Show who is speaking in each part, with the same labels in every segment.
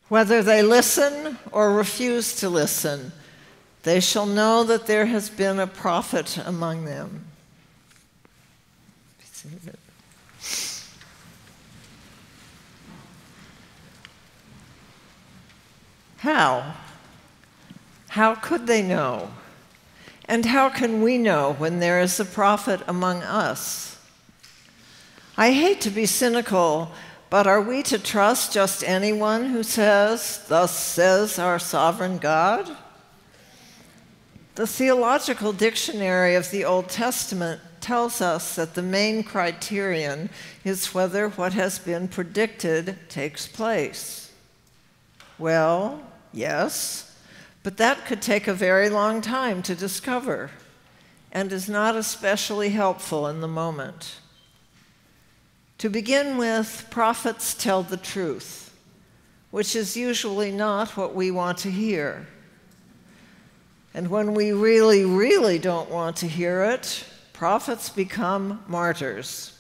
Speaker 1: Whether they listen or refuse to listen, they shall know that there has been a prophet among them. How? How could they know? And how can we know when there is a prophet among us? I hate to be cynical, but are we to trust just anyone who says, "Thus says our sovereign God"? The Theological Dictionary of the Old Testament tells us that the main criterion is whether what has been predicted takes place. Well, yes, but that could take a very long time to discover and is not especially helpful in the moment. To begin with, prophets tell the truth, which is usually not what we want to hear. And when we really, really don't want to hear it, prophets become martyrs.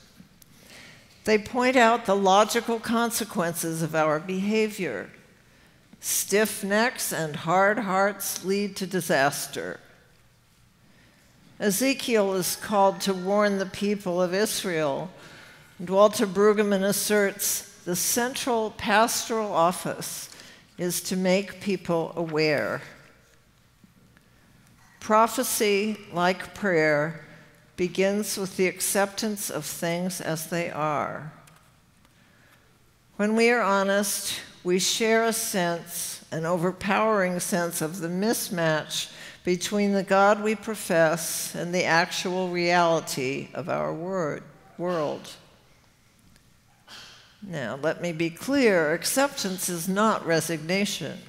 Speaker 1: They point out the logical consequences of our behavior. Stiff necks and hard hearts lead to disaster. Ezekiel is called to warn the people of Israel, and Walter Brueggemann asserts the central pastoral office is to make people aware. Prophecy, like prayer, begins with the acceptance of things as they are. When we are honest, we share a sense, an overpowering sense of the mismatch between the God we profess and the actual reality of our world. Now, let me be clear, acceptance is not resignation.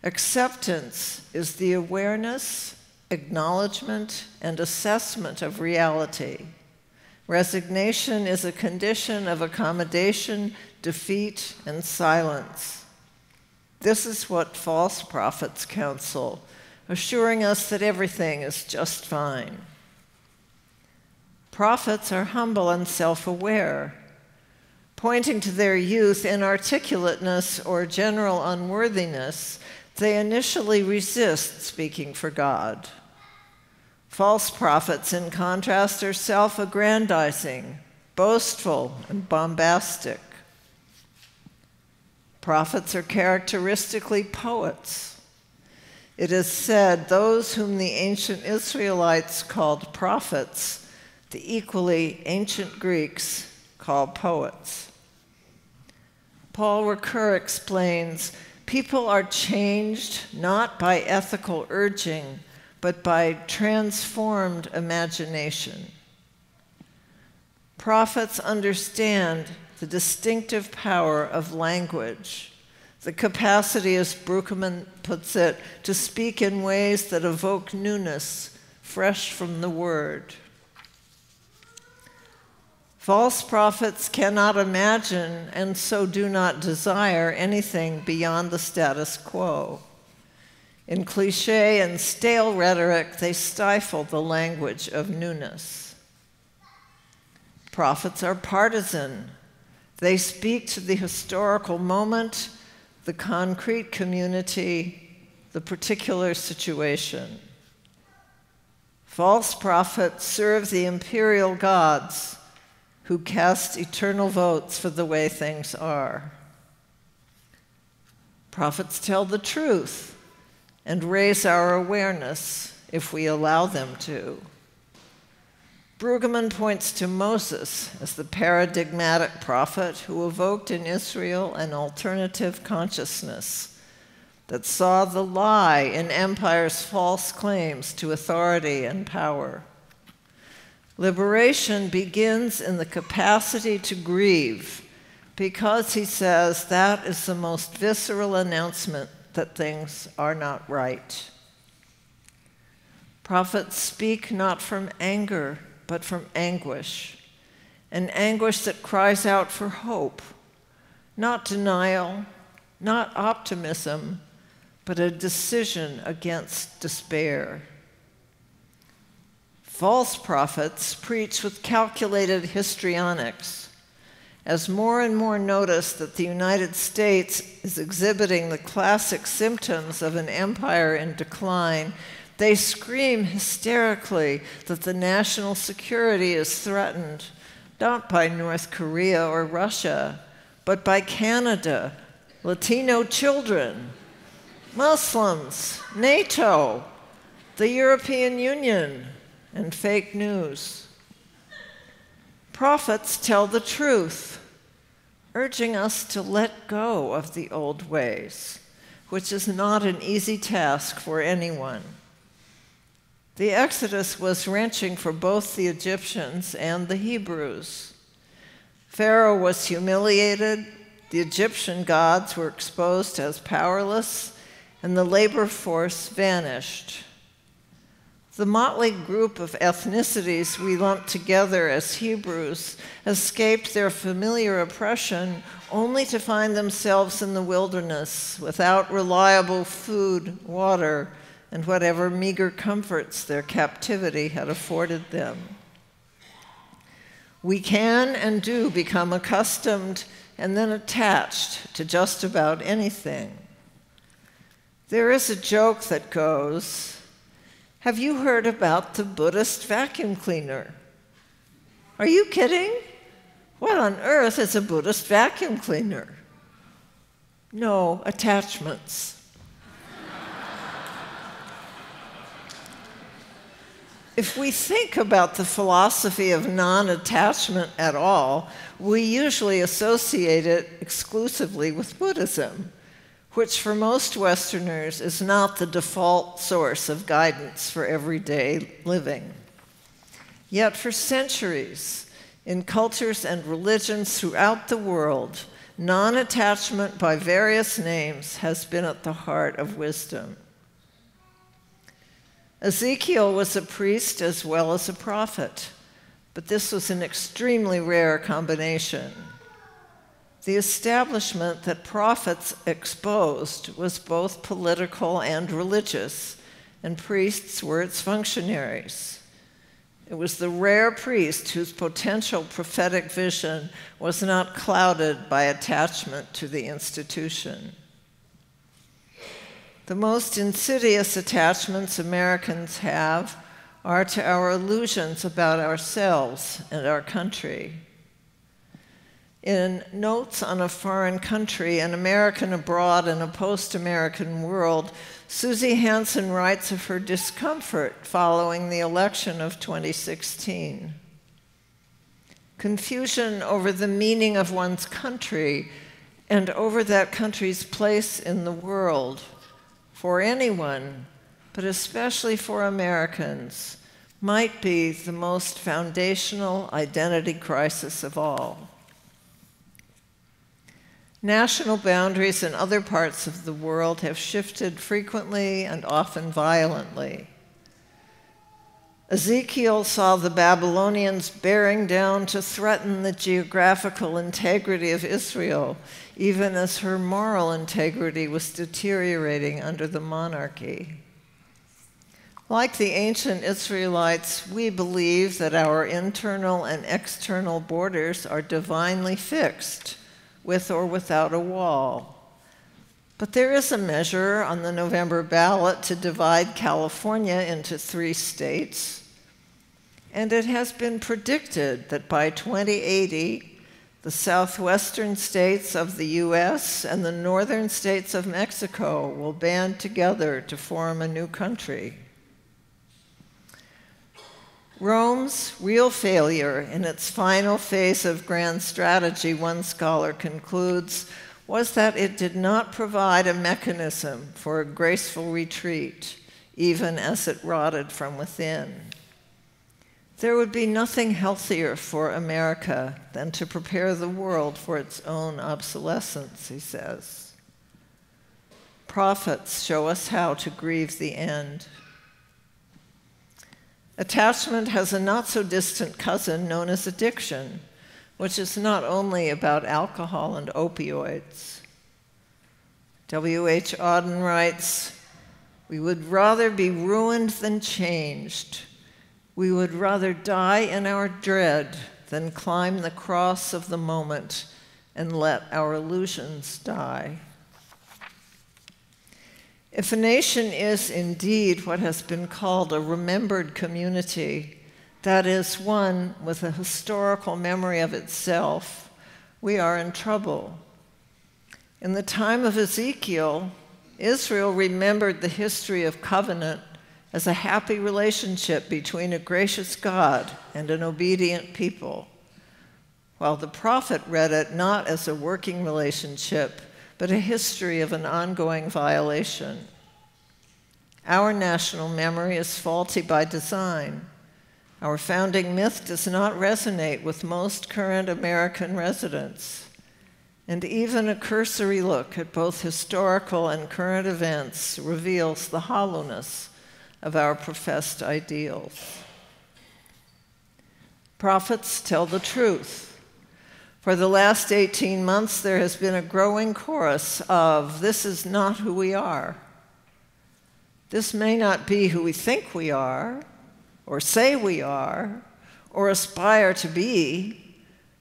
Speaker 1: Acceptance is the awareness, acknowledgement, and assessment of reality. Resignation is a condition of accommodation, defeat, and silence. This is what false prophets counsel, assuring us that everything is just fine. Prophets are humble and self-aware. Pointing to their youth, inarticulateness, or general unworthiness, they initially resist speaking for God. False prophets, in contrast, are self-aggrandizing, boastful, and bombastic. Prophets are characteristically poets. It is said those whom the ancient Israelites called prophets, the equally ancient Greeks called poets. Paul Ricoeur explains, people are changed not by ethical urging, but by transformed imagination. Prophets understand the distinctive power of language, the capacity, as Brueggemann puts it, to speak in ways that evoke newness, fresh from the word. False prophets cannot imagine, and so do not desire, anything beyond the status quo. In cliché and stale rhetoric, they stifle the language of newness. Prophets are partisan. They speak to the historical moment, the concrete community, the particular situation. False prophets serve the imperial gods, who cast eternal votes for the way things are. Prophets tell the truth and raise our awareness if we allow them to. Brueggemann points to Moses as the paradigmatic prophet who evoked in Israel an alternative consciousness that saw the lie in empire's false claims to authority and power. Liberation begins in the capacity to grieve, because, he says, that is the most visceral announcement that things are not right. Prophets speak not from anger, but from anguish, an anguish that cries out for hope, not denial, not optimism, but a decision against despair. False prophets preach with calculated histrionics, As more and more notice that the United States is exhibiting the classic symptoms of an empire in decline, they scream hysterically that the national security is threatened, not by North Korea or Russia, but by Canada, Latino children, Muslims, NATO, the European Union, and fake news. Prophets tell the truth, urging us to let go of the old ways, which is not an easy task for anyone. The Exodus was wrenching for both the Egyptians and the Hebrews. Pharaoh was humiliated, the Egyptian gods were exposed as powerless, and the labor force vanished. The motley group of ethnicities we lump together as Hebrews escaped their familiar oppression only to find themselves in the wilderness without reliable food, water, and whatever meager comforts their captivity had afforded them. We can and do become accustomed and then attached to just about anything. There is a joke that goes, "Have you heard about the Buddhist vacuum cleaner?" Are you kidding? What on earth is a Buddhist vacuum cleaner? No attachments. If we think about the philosophy of non-attachment at all, we usually associate it exclusively with Buddhism, which for most Westerners is not the default source of guidance for everyday living. Yet for centuries, in cultures and religions throughout the world, non-attachment by various names has been at the heart of wisdom. Ezekiel was a priest as well as a prophet, but this was an extremely rare combination. The establishment that prophets exposed was both political and religious, and priests were its functionaries. It was the rare priest whose potential prophetic vision was not clouded by attachment to the institution. The most insidious attachments Americans have are to our illusions about ourselves and our country. In Notes on a Foreign Country, An American Abroad in a Post-American World, Susie Hansen writes of her discomfort following the election of 2016. Confusion over the meaning of one's country and over that country's place in the world for anyone, but especially for Americans, might be the most foundational identity crisis of all. National boundaries in other parts of the world have shifted frequently and often violently. Ezekiel saw the Babylonians bearing down to threaten the geographical integrity of Israel, even as her moral integrity was deteriorating under the monarchy. Like the ancient Israelites, we believe that our internal and external borders are divinely fixed, with or without a wall. But there is a measure on the November ballot to divide California into 3 states, and it has been predicted that by 2080, the southwestern states of the US and the northern states of Mexico will band together to form a new country. Rome's real failure in its final phase of grand strategy, one scholar concludes, was that it did not provide a mechanism for a graceful retreat, even as it rotted from within. There would be nothing healthier for America than to prepare the world for its own obsolescence, he says. Prophets show us how to grieve the end. Attachment has a not-so-distant cousin known as addiction, which is not only about alcohol and opioids. W.H. Auden writes, "We would rather be ruined than changed. We would rather die in our dread than climb the cross of the moment and let our illusions die. If a nation is indeed what has been called a remembered community, that is, one with a historical memory of itself, we are in trouble. In the time of Ezekiel, Israel remembered the history of covenant as a happy relationship between a gracious God and an obedient people, while the prophet read it not as a working relationship, but a history of an ongoing violation. Our national memory is faulty by design. Our founding myth does not resonate with most current American residents. And even a cursory look at both historical and current events reveals the hollowness of our professed ideals. Prophets tell the truth. For the last 18 months, there has been a growing chorus of, "This is not who we are. This may not be who we think we are, or say we are, or aspire to be,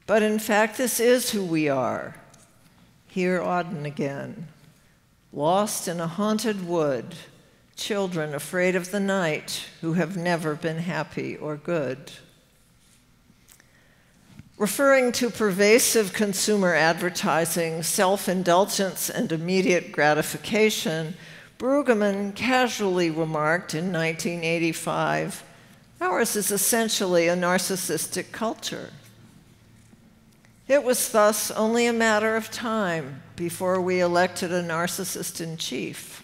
Speaker 1: but in fact, this is who we are." Hear Auden again. Lost in a haunted wood, children afraid of the night who have never been happy or good. Referring to pervasive consumer advertising, self-indulgence, and immediate gratification, Brueggemann casually remarked in 1985, "Ours is essentially a narcissistic culture." It was thus only a matter of time before we elected a narcissist in chief.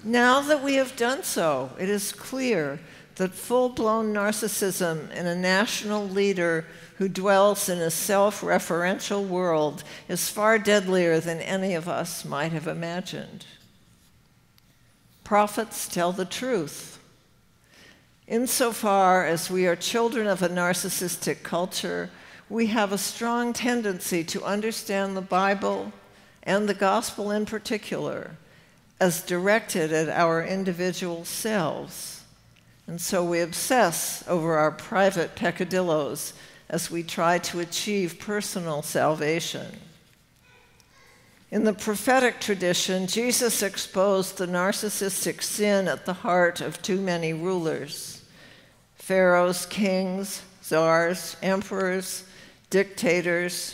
Speaker 1: Now that we have done so, it is clear that full-blown narcissism in a national leader who dwells in a self-referential world is far deadlier than any of us might have imagined. Prophets tell the truth. Insofar as we are children of a narcissistic culture, we have a strong tendency to understand the Bible, and the gospel in particular, as directed at our individual selves. And so we obsess over our private peccadillos as we try to achieve personal salvation. In the prophetic tradition, Jesus exposed the narcissistic sin at the heart of too many rulers: pharaohs, kings, czars, emperors, dictators,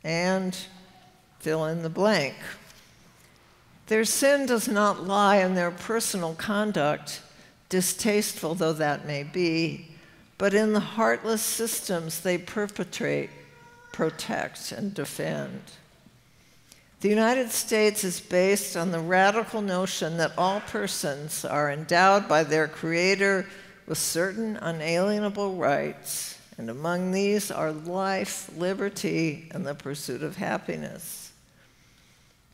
Speaker 1: and fill in the blank. Their sin does not lie in their personal conduct, distasteful though that may be, but in the heartless systems they perpetrate, protect, and defend. The United States is based on the radical notion that all persons are endowed by their Creator with certain unalienable rights, and among these are life, liberty, and the pursuit of happiness.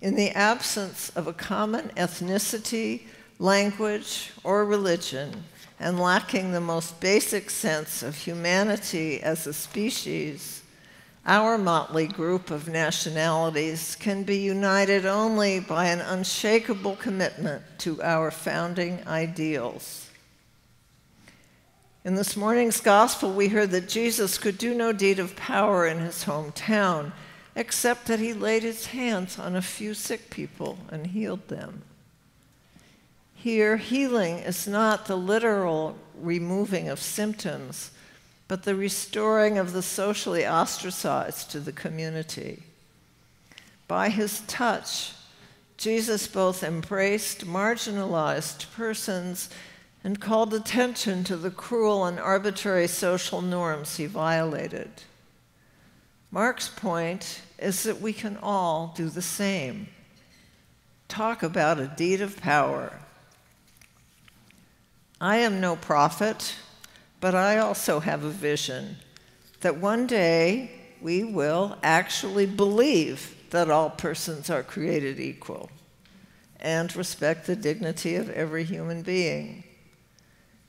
Speaker 1: In the absence of a common ethnicity, language, or religion, and lacking the most basic sense of humanity as a species, our motley group of nationalities can be united only by an unshakable commitment to our founding ideals. In this morning's gospel, we heard that Jesus could do no deed of power in his hometown, except that he laid his hands on a few sick people and healed them. Here, healing is not the literal removing of symptoms, but the restoring of the socially ostracized to the community. By his touch, Jesus both embraced marginalized persons and called attention to the cruel and arbitrary social norms he violated. Mark's point is that we can all do the same. Talk about a deed of power. I am no prophet, but I also have a vision that one day we will actually believe that all persons are created equal and respect the dignity of every human being.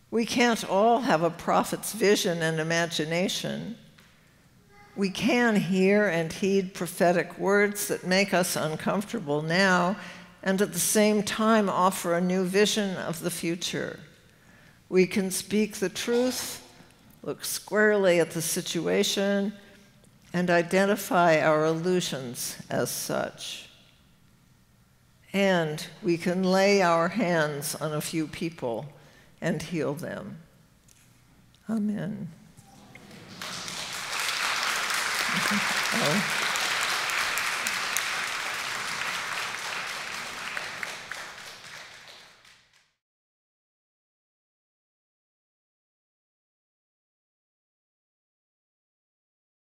Speaker 1: We can't all have a prophet's vision and imagination. We can hear and heed prophetic words that make us uncomfortable now, and at the same time offer a new vision of the future. We can speak the truth look squarely at the situation, and identify our illusions as such. And we can lay our hands on a few people and heal them. Amen. Oh.